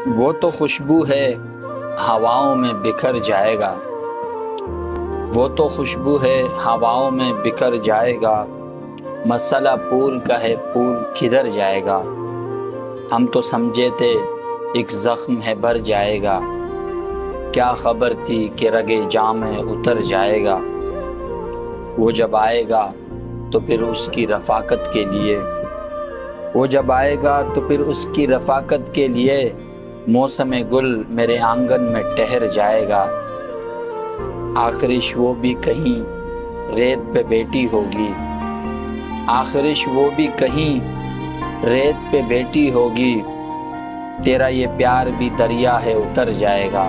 وہ تو خوشبو ہے ہواؤں میں بکھر جائے گا، وہ تو خوشبو ہے ہواؤں میں بکھر جائے گا، مسئلہ پھول کا ہے پھول کدھر جائے گا، ہم تو سمجھے تھے ایک زخم ہے بھر جائے گا، کیا خبر تھی کہ رگے جاں میں اتر جائے گا، وہ جب آئے گا تو پھر اس کی رفاقت کے لیے، وہ جب آئے گا تو پھر اس کی رفاقت کے لیے موسم گل میرے آنگن میں ٹہر جائے گا، آخرش وہ بھی کہیں ریت پہ بیٹھی ہوگی، آخرش وہ بھی کہیں ریت پہ بیٹھی ہوگی، تیرا یہ پیار بھی دریا ہے اتر جائے گا۔